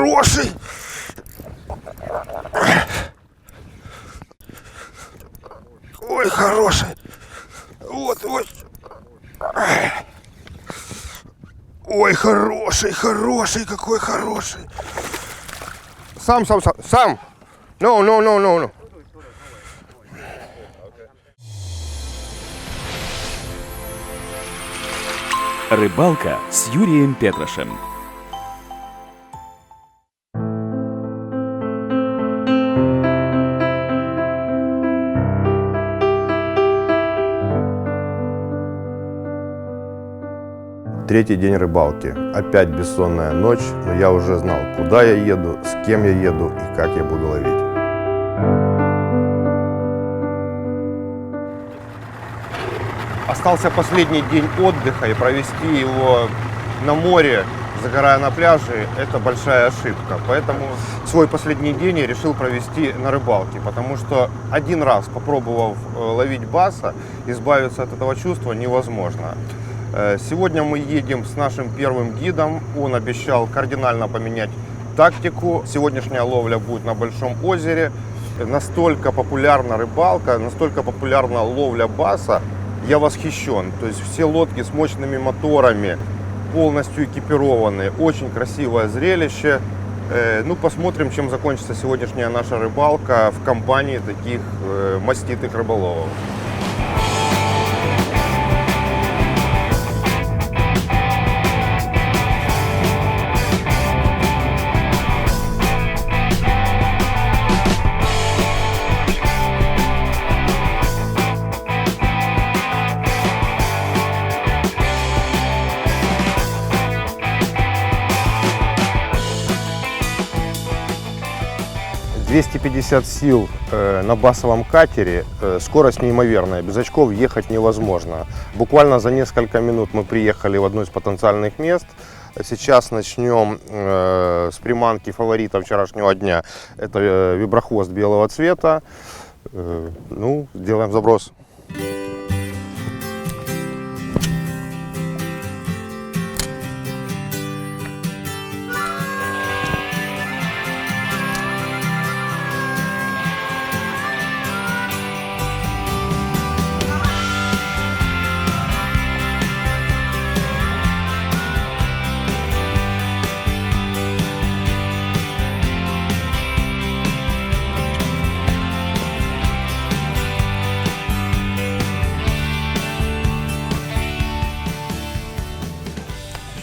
хороший. Ой, хороший. Вот, ой. Ой, хороший, хороший, какой хороший. Сам. No. Рыбалка с Юрием Петрашем. Третий день рыбалки. Опять бессонная ночь, но я уже знал, куда я еду, с кем я еду и как я буду ловить. Остался последний день отдыха, и провести его на море, загорая на пляже, это большая ошибка. Поэтому свой последний день я решил провести на рыбалке, потому что один раз, попробовав ловить баса, избавиться от этого чувства невозможно. Сегодня мы едем с нашим первым гидом. Он обещал кардинально поменять тактику. Сегодняшняя ловля будет на Большом озере. Настолько популярна рыбалка, настолько популярна ловля баса. Я восхищен. То есть все лодки с мощными моторами, полностью экипированные. Очень красивое зрелище. Ну, посмотрим, чем закончится сегодняшняя наша рыбалка в компании таких маститых рыболовов. «250 сил на басовом катере, скорость неимоверная, без очков ехать невозможно. Буквально за несколько минут мы приехали в одно из потенциальных мест. Сейчас начнем с приманки фаворита вчерашнего дня. Это виброхвост белого цвета. Ну, делаем заброс.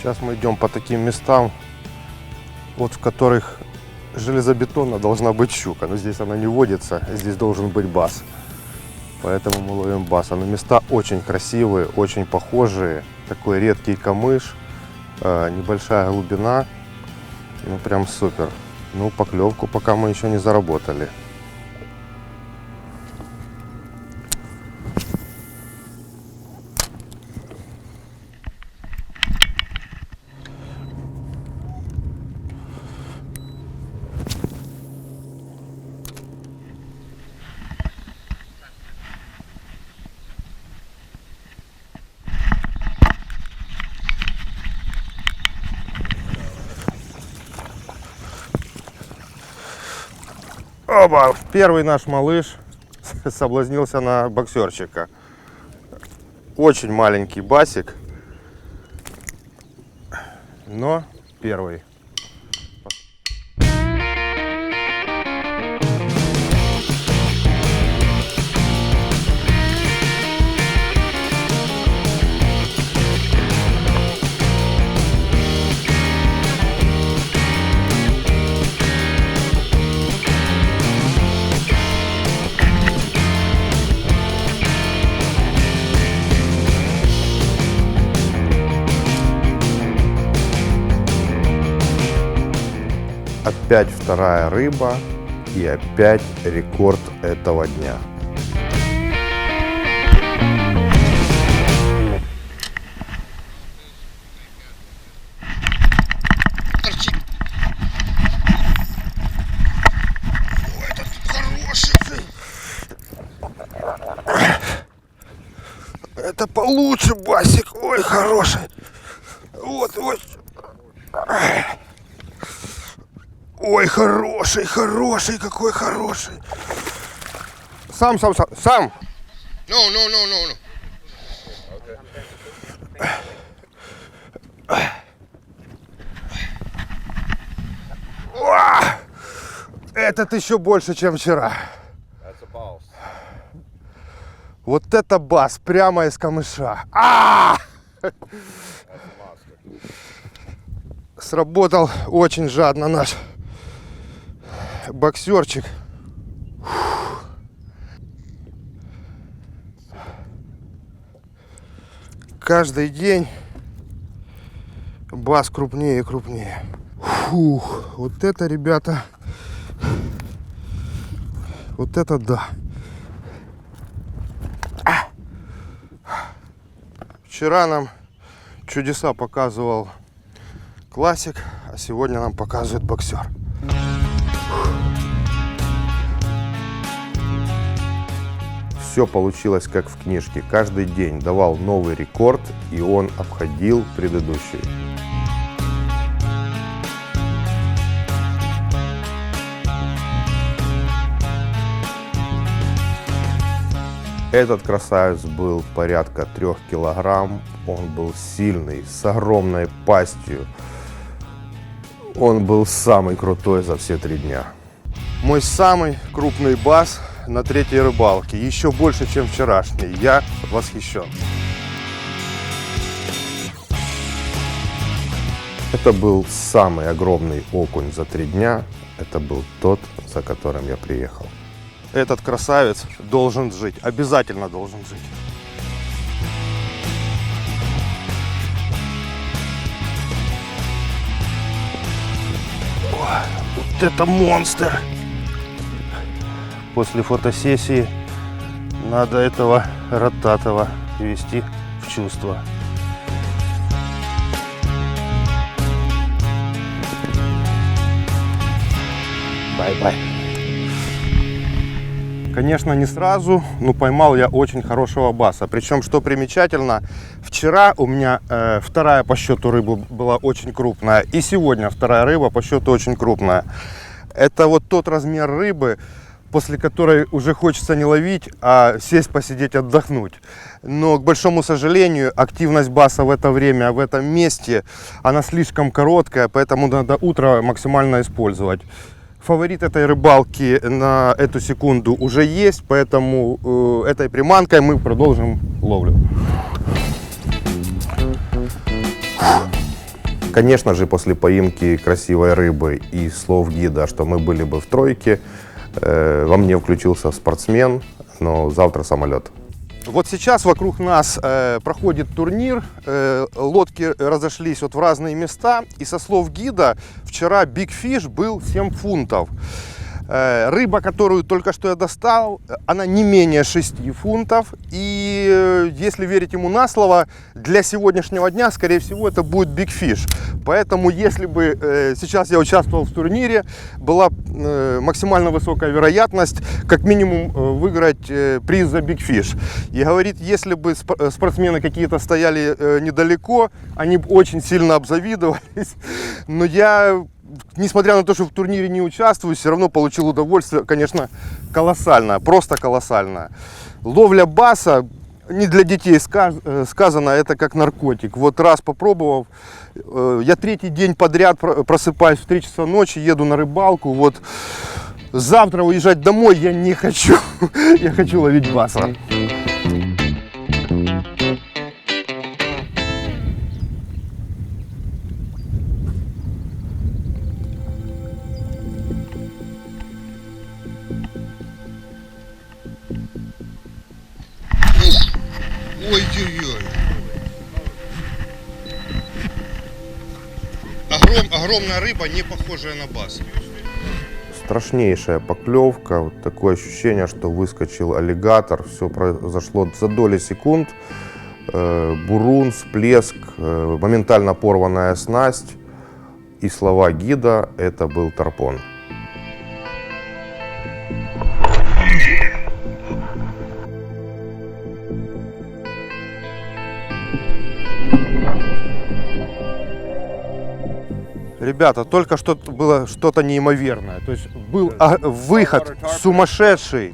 Сейчас мы идем по таким местам, вот в которых железобетонно должна быть щука. Но здесь она не водится, здесь должен быть бас. Поэтому мы ловим баса. Но места очень красивые, очень похожие. Такой редкий камыш, небольшая глубина. Ну прям супер. Ну поклевку пока мы еще не заработали. Оба! Первый наш малыш соблазнился на боксерчика. Очень маленький басик, но первый. Опять вторая рыба и опять рекорд этого дня. Торчит. Ой, этот хороший. Это получше басик. Ой, хороший. Вот, ой. Ой, хороший, хороший, какой хороший. Сам. No. Этот еще больше, чем вчера. Вот это бас, прямо из камыша. Сработал очень жадно наш боксерчик. Каждый день бас крупнее и крупнее. Фух, вот это, ребята, вот это да. Вчера нам чудеса показывал классик, а сегодня нам показывает боксер. Все получилось как в книжке. Каждый день давал новый рекорд, и он обходил предыдущий. Этот красавец был порядка 3 килограмм. Он был сильный, с огромной пастью. Он был самый крутой за все 3 дня. Мой самый крупный бас на 3-й рыбалке. Еще больше, чем вчерашний. Я восхищен. Это был самый огромный окунь за 3 дня. Это был тот, за которым я приехал. Этот красавец должен жить. Обязательно должен жить. Ой, вот это монстр! После фотосессии надо этого Ротатова привести в чувство. Бай-бай. Конечно, не сразу, но поймал я очень хорошего баса. Причем, что примечательно, вчера у меня вторая по счету рыба была очень крупная. И сегодня вторая рыба по счету очень крупная. Это вот тот размер рыбы, после которой уже хочется не ловить, а сесть, посидеть, отдохнуть. Но, к большому сожалению, активность баса в это время, в этом месте, она слишком короткая, поэтому надо утро максимально использовать. Фаворит этой рыбалки на эту секунду уже есть, поэтому этой приманкой мы продолжим ловлю. Конечно же, после поимки красивой рыбы и слов гида, что мы были бы в тройке, во мне включился спортсмен, но завтра самолет. Вот сейчас вокруг нас проходит турнир, лодки разошлись вот в разные места, и со слов гида вчера Big Fish был 7 фунтов. Рыба, которую только что я достал, она не менее 6 фунтов, и если верить ему на слово, для сегодняшнего дня, скорее всего, это будет Big Fish. Поэтому, если бы сейчас я участвовал в турнире, была максимально высокая вероятность, как минимум, выиграть приз за Big Fish. И говорит, если бы спортсмены какие-то стояли недалеко, они бы очень сильно обзавидовались. Но я, несмотря на то, что в турнире не участвую, все равно получил удовольствие, конечно, колоссальное, просто колоссальное. Ловля баса, не для детей сказано, это как наркотик. Вот раз попробовав, я 3-й день подряд просыпаюсь в 3 часа ночи, еду на рыбалку. Вот завтра уезжать домой я не хочу, я хочу ловить баса. Ой-ой-ой. Огромная рыба, не похожая на бас. Страшнейшая поклевка, вот такое ощущение, что выскочил аллигатор. Все произошло за доли секунд. Бурун, всплеск, моментально порванная снасть. И слова гида, это был тарпон. Ребята, только что было что-то неимоверное. То есть был выход сумасшедший.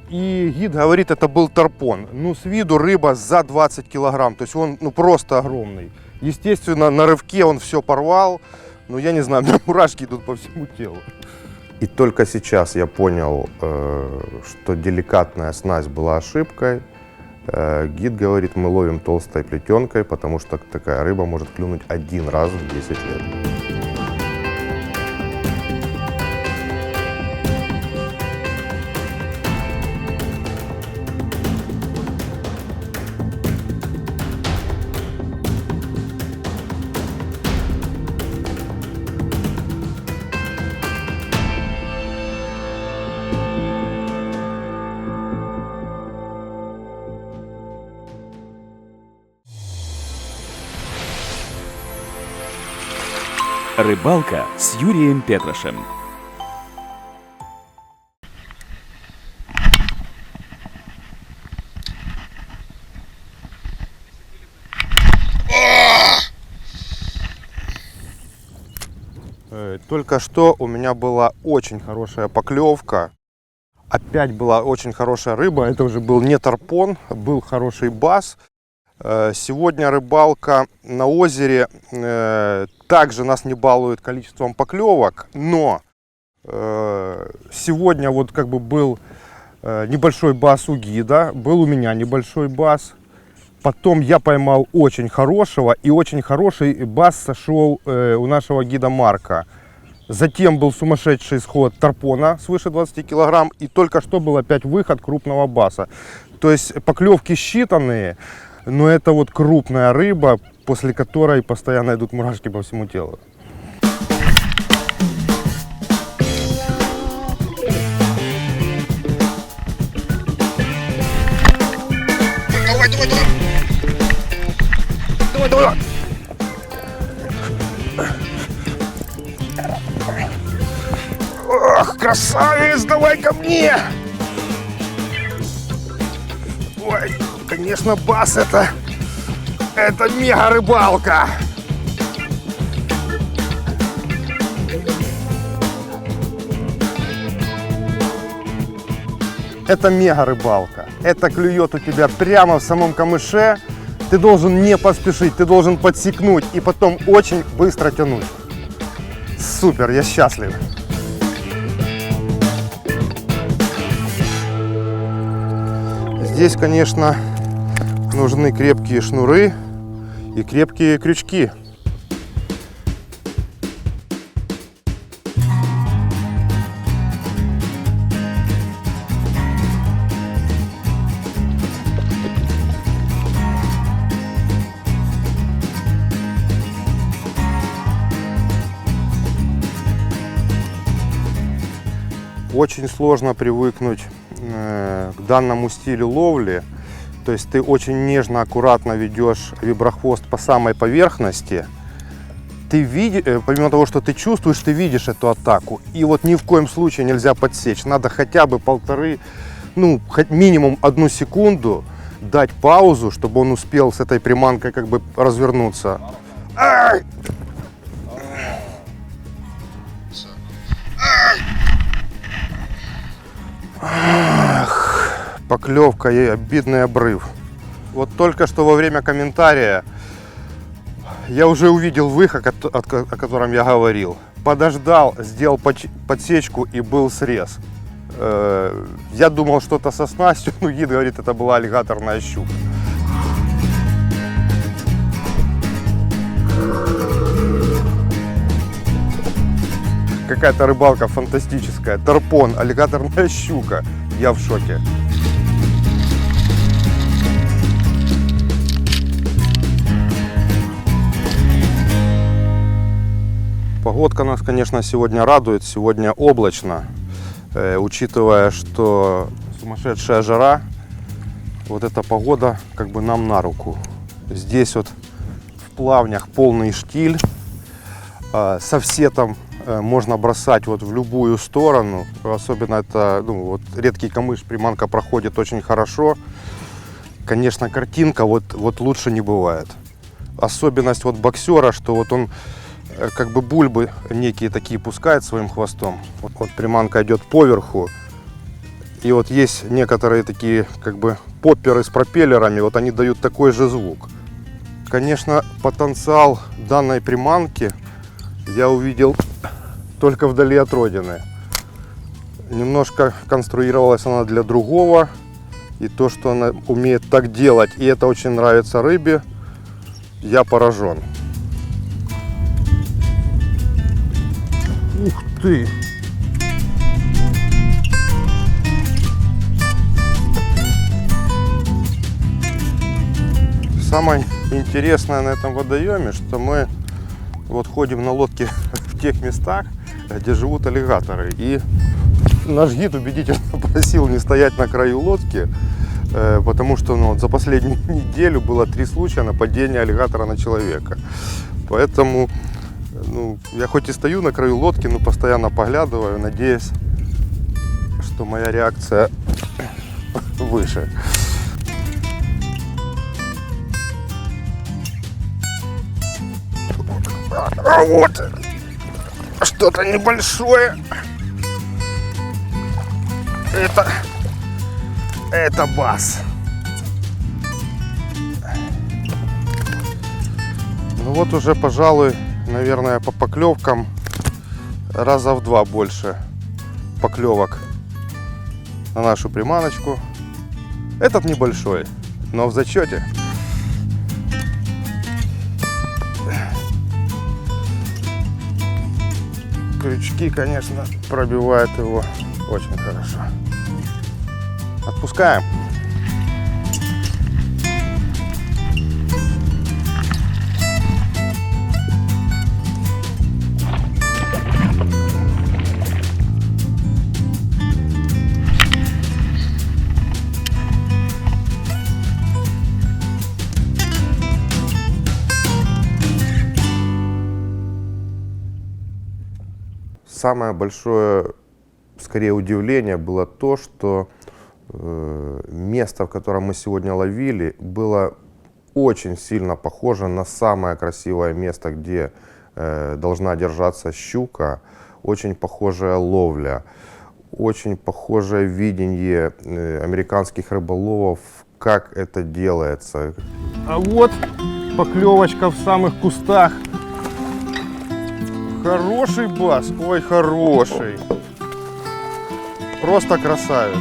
И гид говорит, это был тарпон. Ну, с виду рыба за 20 килограмм. То есть он просто огромный. Естественно, на рывке он все порвал. Ну, я не знаю, у меня мурашки идут по всему телу. И только сейчас я понял, что деликатная снасть была ошибкой. Гид говорит, мы ловим толстой плетенкой, потому что такая рыба может клюнуть один раз в 10 лет. Рыбалка с Юрием Петрашем. Только что у меня была очень хорошая поклевка. Опять была очень хорошая рыба. Это уже был не тарпон, был хороший бас. Сегодня рыбалка на озере. Также нас не балует количеством поклевок, но сегодня вот как бы был небольшой бас у гида, был у меня небольшой бас. Потом я поймал очень хорошего, и очень хороший бас сошел у нашего гида Марка. Затем был сумасшедший сход тарпона свыше 20 килограмм, и только что был опять выход крупного баса. То есть поклевки считанные, но это вот крупная рыба, после которой постоянно идут мурашки по всему телу. Давай, давай, давай! Давай, давай! Ох, красавец, давай ко мне! Ой, конечно, бас это мега рыбалка! Это мега рыбалка. Это клюет у тебя прямо в самом камыше. Ты должен не поспешить, ты должен подсекнуть и потом очень быстро тянуть. Супер, я счастлив. Здесь, конечно, нужны крепкие шнуры и крепкие крючки. Очень сложно привыкнуть к данному стилю ловли. То есть ты очень нежно, аккуратно ведешь виброхвост по самой поверхности. Ты видишь, помимо того, что ты чувствуешь, ты видишь эту атаку. И вот ни в коем случае нельзя подсечь. Надо хотя бы полторы, ну, минимум 1 секунду дать паузу, чтобы он успел с этой приманкой как бы развернуться. Ай! Ах, поклевка и обидный обрыв. Вот только что во время комментария я уже увидел выход, о котором я говорил. Подождал, сделал подсечку и был срез. Я думал, что-то со снастью, но гид говорит, это была аллигаторная щука. Какая-то рыбалка фантастическая. Тарпон, аллигаторная щука. Я в шоке. Погодка нас, конечно, сегодня радует. Сегодня облачно. Учитывая, что сумасшедшая жара, вот эта погода как бы нам на руку. Здесь вот в плавнях полный штиль. Со всетом можно бросать вот в любую сторону. Особенно это, ну, вот редкий камыш, приманка проходит очень хорошо. Конечно, картинка вот лучше не бывает. Особенность вот боксера, что вот он как бы бульбы некие такие пускает своим хвостом. Вот приманка идет поверху. И вот есть некоторые такие как бы попперы с пропеллерами, вот они дают такой же звук. Конечно, потенциал данной приманки я увидел только вдали от родины. Немножко конструировалась она для другого. И то, что она умеет так делать, и это очень нравится рыбе, я поражен. Ух ты! Самое интересное на этом водоеме, что мы вот ходим на лодке в тех местах, где живут аллигаторы. И наш гид убедительно просил не стоять на краю лодки, потому что вот за последнюю неделю было 3 случая нападения аллигатора на человека. Поэтому я хоть и стою на краю лодки, но постоянно поглядываю, надеясь, что моя реакция выше. А вот что-то небольшое. Это бас. Ну вот уже, пожалуй, наверное, по поклевкам раза в 2 больше поклевок на нашу приманочку. Этот небольшой, но в зачете. Крючки, конечно, пробивают его очень хорошо. Отпускаем. Самое большое, скорее, удивление было то, что место, в котором мы сегодня ловили, было очень сильно похоже на самое красивое место, где должна держаться щука. Очень похожая ловля, очень похожее видение американских рыболовов, как это делается. А вот поклевочка в самых кустах. Хороший бас, ой, хороший. Просто красавец.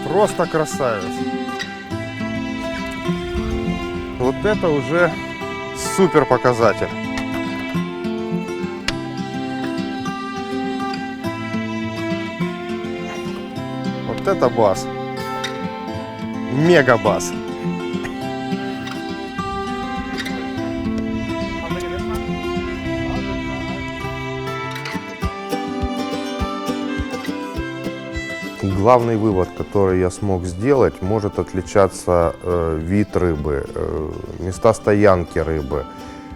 Просто красавец. Вот это уже супер показатель. Вот это бас. Мега бас. Главный вывод, который я смог сделать, может отличаться вид рыбы, места стоянки рыбы.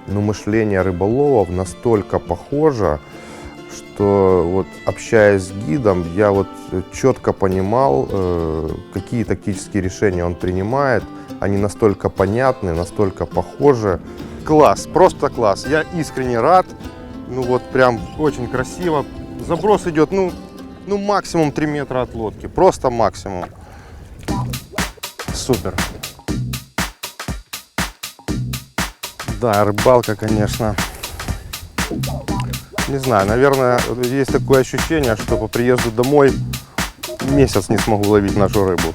Но мышление рыболовов настолько похоже, что вот, общаясь с гидом, я вот четко понимал, какие тактические решения он принимает. Они настолько понятны, настолько похожи. Класс, просто класс. Я искренне рад. Ну вот прям очень красиво. Заброс идет, ну максимум 3 метра от лодки, просто максимум. Супер. Да, рыбалка, конечно, не знаю, наверное, есть такое ощущение, что по приезду домой месяц не смогу ловить нашу рыбу.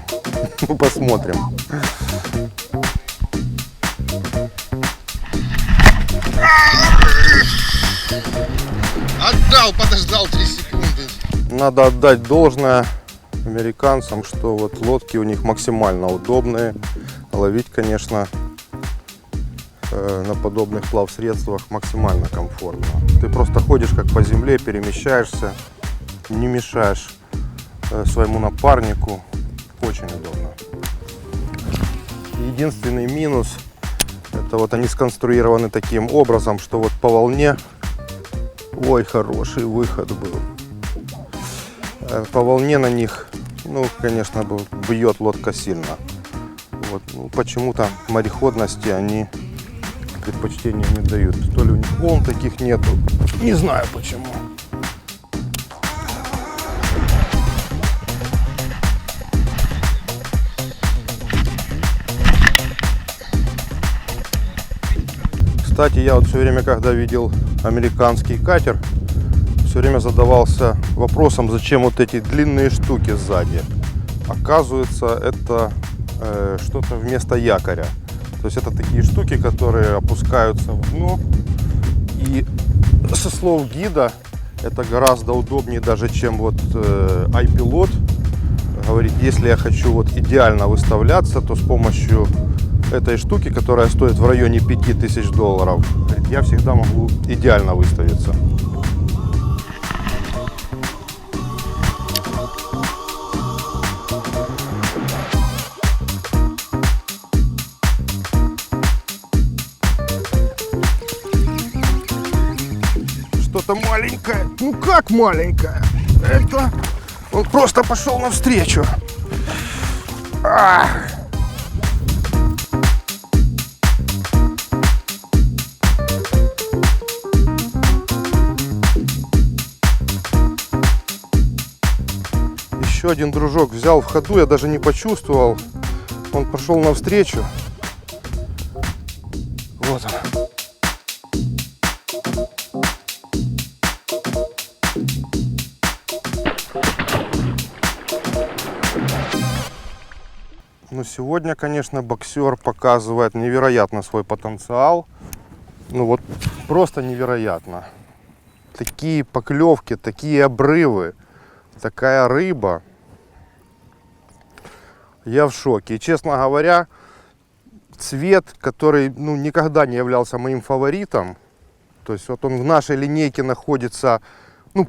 Ну, посмотрим. Отдал, подождал 3 секунды. Надо отдать должное американцам, что вот лодки у них максимально удобные. Ловить, конечно, на подобных плавсредствах максимально комфортно. Ты просто ходишь как по земле, перемещаешься, не мешаешь своему напарнику. Очень удобно. Единственный минус, это вот они сконструированы таким образом, что вот по волне, ой, хороший выход был. По волне на них, ну, конечно, бьет лодка сильно. Вот, ну, почему-то в мореходности они предпочтения не дают. То ли у них волн таких нету, не знаю почему. Кстати, я вот все время, когда видел американский катер, все время задавался вопросом, зачем вот эти длинные штуки сзади. Оказывается, это что-то вместо якоря. То есть это такие штуки, которые опускаются в дно. И со слов гида, это гораздо удобнее даже, чем вот iPilot. Говорит, если я хочу вот идеально выставляться, то с помощью этой штуки, которая стоит в районе $5000, говорит, я всегда могу идеально выставиться. Что-то маленькое. Ну как маленькое? Это он просто пошел навстречу. Ах! Еще один дружок взял в ходу, я даже не почувствовал. Он пошел навстречу. Вот он. Ну, сегодня, конечно, боксер показывает невероятно свой потенциал. Ну вот просто невероятно. Такие поклевки, такие обрывы, такая рыба. Я в шоке. И, честно говоря, цвет, который никогда не являлся моим фаворитом, то есть вот он в нашей линейке находится,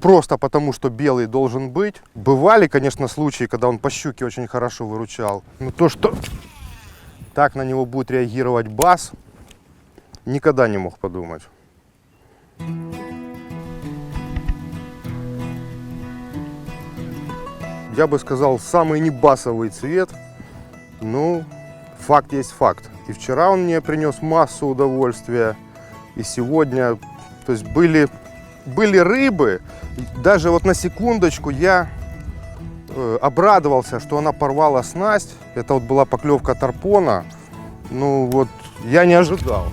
просто потому, что белый должен быть. Бывали, конечно, случаи, когда он по щуке очень хорошо выручал. Но то, что так на него будет реагировать бас, никогда не мог подумать. Я бы сказал, самый небасовый цвет. Ну, факт есть факт. И вчера он мне принес массу удовольствия. И сегодня, то есть были рыбы. Даже вот на секундочку я обрадовался, что она порвала снасть. Это вот была поклевка тарпона. Ну вот, я не ожидал.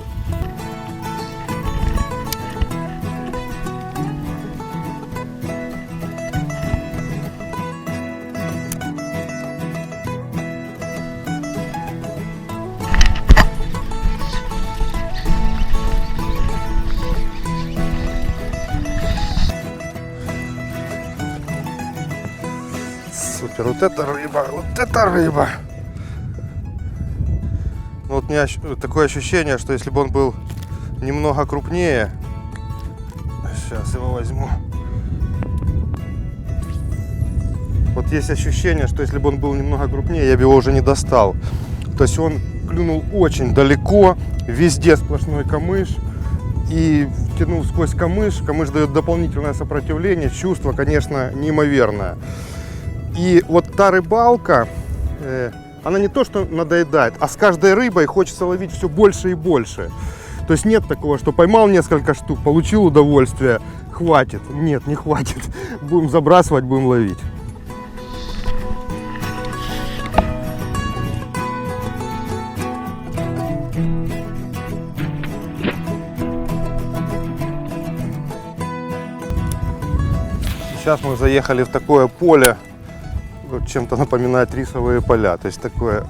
Супер, вот это рыба, вот это рыба. Ну, вот у меня такое ощущение, что если бы он был немного крупнее, сейчас его возьму. Вот есть ощущение, что если бы он был немного крупнее, я бы его уже не достал. То есть он клюнул очень далеко, везде сплошной камыш. И тянул сквозь камыш. Камыш дает дополнительное сопротивление, чувство, конечно, неимоверное. И вот та рыбалка, она не то что надоедает, а с каждой рыбой хочется ловить все больше и больше. То есть нет такого, что поймал несколько штук, получил удовольствие, хватит. Нет, не хватит. Будем забрасывать, будем ловить. Сейчас мы заехали в такое поле, чем-то напоминает рисовые поля. То есть такой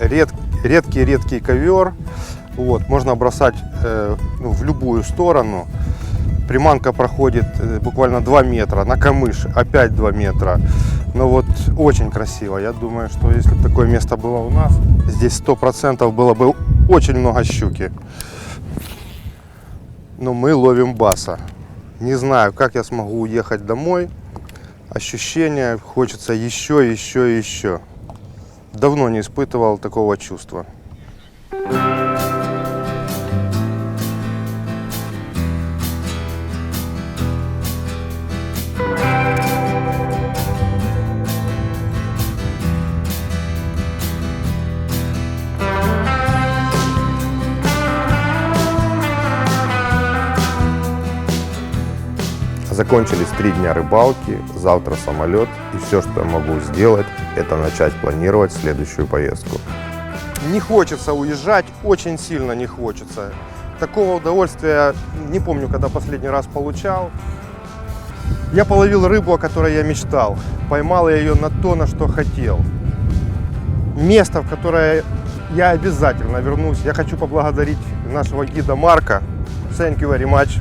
редкий ковер. Вот, можно бросать в любую сторону. Приманка проходит буквально 2 метра, на камыш опять 2 метра. Но вот очень красиво. Я думаю, что если бы такое место было у нас, здесь 100% было бы очень много щуки. Но мы ловим баса. Не знаю, как я смогу уехать домой. Ощущение, хочется еще. Давно не испытывал такого чувства. Закончились 3 дня рыбалки, завтра самолет, и все, что я могу сделать, это начать планировать следующую поездку. Не хочется уезжать, очень сильно не хочется. Такого удовольствия не помню, когда последний раз получал. Я половил рыбу, о которой я мечтал. Поймал я ее на то, на что хотел. Место, в которое я обязательно вернусь. Я хочу поблагодарить нашего гида Марка. Thank you very much.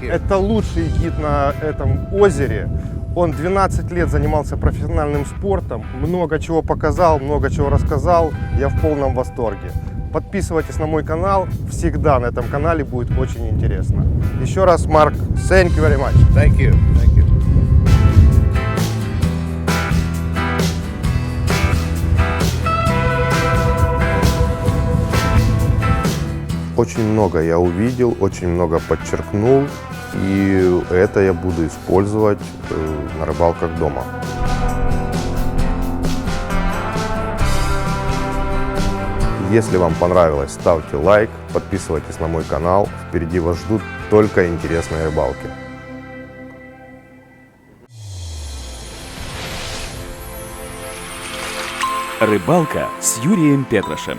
Это лучший гид на этом озере. Он 12 лет занимался профессиональным спортом, много чего показал, много чего рассказал. Я в полном восторге. Подписывайтесь на мой канал, всегда на этом канале будет очень интересно. Еще раз, Марк, thank you very much. Thank you. Thank you. Очень много я увидел, очень много подчеркнул, и это я буду использовать на рыбалках дома. Если вам понравилось, ставьте лайк, подписывайтесь на мой канал. Впереди вас ждут только интересные рыбалки. Рыбалка с Юрием Петрашем.